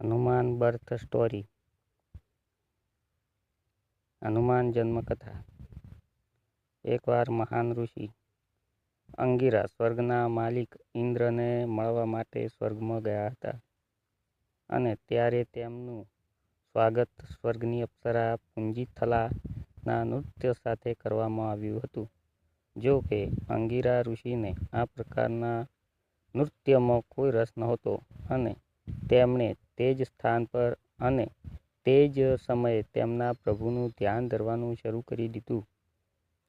Hanuman birth story. Hanuman જન્મકથા. એકવાર મહાન ઋષિ અંગિરા સ્વર્ગના માલિક ઇન્દ્રને મળવા માટે સ્વર્ગમાં ગયા હતા, અને ત્યારે તેમનું સ્વાગત સ્વર્ગની અપ્સરા પુંજીથલાના નૃત્ય સાથે કરવામાં આવ્યું હતું. જો કે અંગિરા ઋષિને આ પ્રકારના નૃત્યમાં કોઈ રસ નહોતો, અને તેમણે તે જ સ્થાન પર અને તે જ સમયે તેમના પ્રભુનું ધ્યાન ધરવાનું શરૂ કરી દીધું.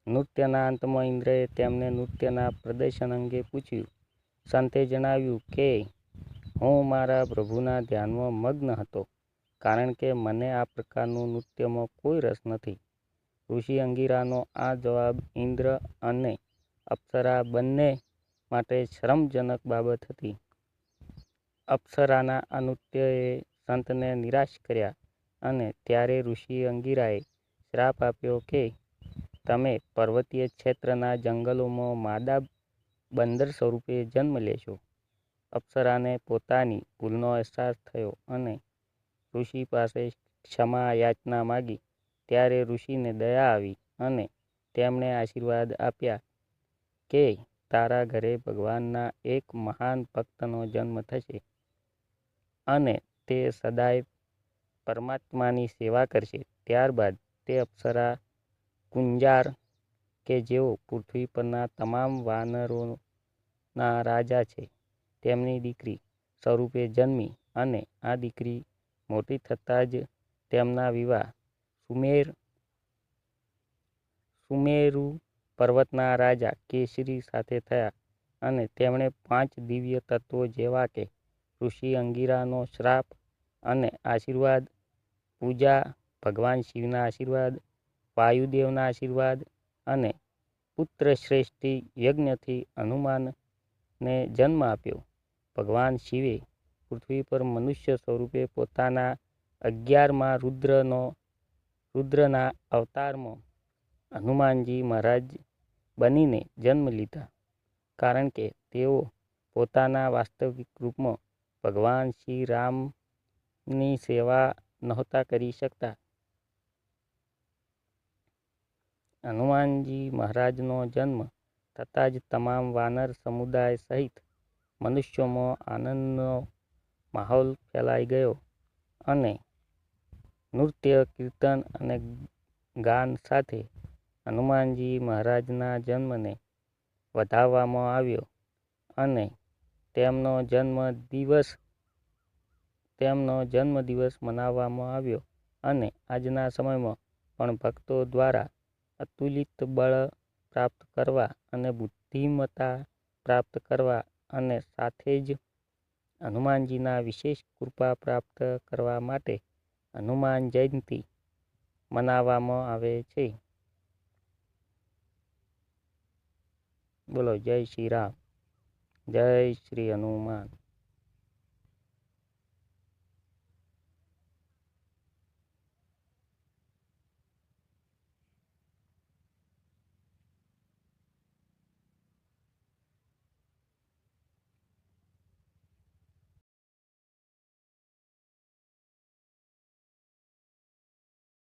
નૃત્યના અંતમાં ઇન્દ્રએ તેમને નૃત્યના પ્રદર્શન અંગે પૂછ્યું. સંતે જણાવ્યું કે હું મારા પ્રભુના ધ્યાનમાં મગ્ન હતો, કારણ કે મને આ પ્રકારનું નૃત્યમાં કોઈ રસ નથી. ઋષિ અંગિરાનો આ જવાબ ઇન્દ્ર અને અપ્સરા બંને માટે શરમજનક બાબત હતી. અપ્સરાના આ નૃત્યએ સંતને નિરાશ કર્યા, અને ત્યારે ઋષિ અંગિરાએ શ્રાપ આપ્યો કે તમે પર્વતીય ક્ષેત્રના જંગલોમાં માદા બંદર સ્વરૂપે જન્મ લેશો. અપ્સરાને પોતાની ભૂલનો અહેસાસ થયો અને ઋષિ પાસે ક્ષમા યાચના માગી. ત્યારે ઋષિને દયા આવી અને તેમણે આશીર્વાદ આપ્યા કે તારા ઘરે ભગવાનના એક મહાન ભક્તનો જન્મ થશે, અને તે સદાય પરમાત્માની સેવા કરશે. ત્યારબાદ તે અપ્સરા કુંજાર, કે જેઓ પૃથ્વી પરના તમામ વાનરોના રાજા છે, તેમની દીકરી સ્વરૂપે જન્મી, અને આ દીકરી મોટી થતાં જ તેમના વિવાહ સુમેરુ પર્વતના રાજા કેસરી સાથે થયા, અને તેમણે 5 દિવ્ય તત્વો જેવા કે ઋષિ અંગિરાનો શ્રાપ અને આશીર્વાદ, પૂજા, ભગવાન શિવના આશીર્વાદ, વાયુદેવના આશીર્વાદ અને પુત્રશ્રેષ્ઠી યજ્ઞથી હનુમાનને જન્મ આપ્યો. ભગવાન શિવે પૃથ્વી પર મનુષ્ય સ્વરૂપે પોતાના 11મા રુદ્રના અવતારમાં હનુમાનજી મહારાજ બનીને જન્મ લીધા, કારણ કે તેઓ પોતાના વાસ્તવિક રૂપમાં ભગવાન શ્રી રામની સેવા નહોતા કરી શકતા. હનુમાનજી મહારાજનો જન્મ થતાં જ તમામ વાનર સમુદાય સહિત મનુષ્યોમાં આનંદનો માહોલ ફેલાઈ ગયો, અને નૃત્ય, કીર્તન અને ગાન સાથે હનુમાનજી મહારાજના જન્મને વધાવવામાં આવ્યો, અને તેમનો જન્મદિવસ મનાવવામાં આવ્યો. અને આજના સમયમાં પણ ભક્તો દ્વારા અતુલિત બળ પ્રાપ્ત કરવા અને બુદ્ધિમત્તા પ્રાપ્ત કરવા, અને સાથે જ હનુમાનજીના વિશેષ કૃપા પ્રાપ્ત કરવા માટે હનુમાન જયંતિ મનાવવામાં આવે છે. બોલો જય શ્રી રામ, જય શ્રી હનુમાન.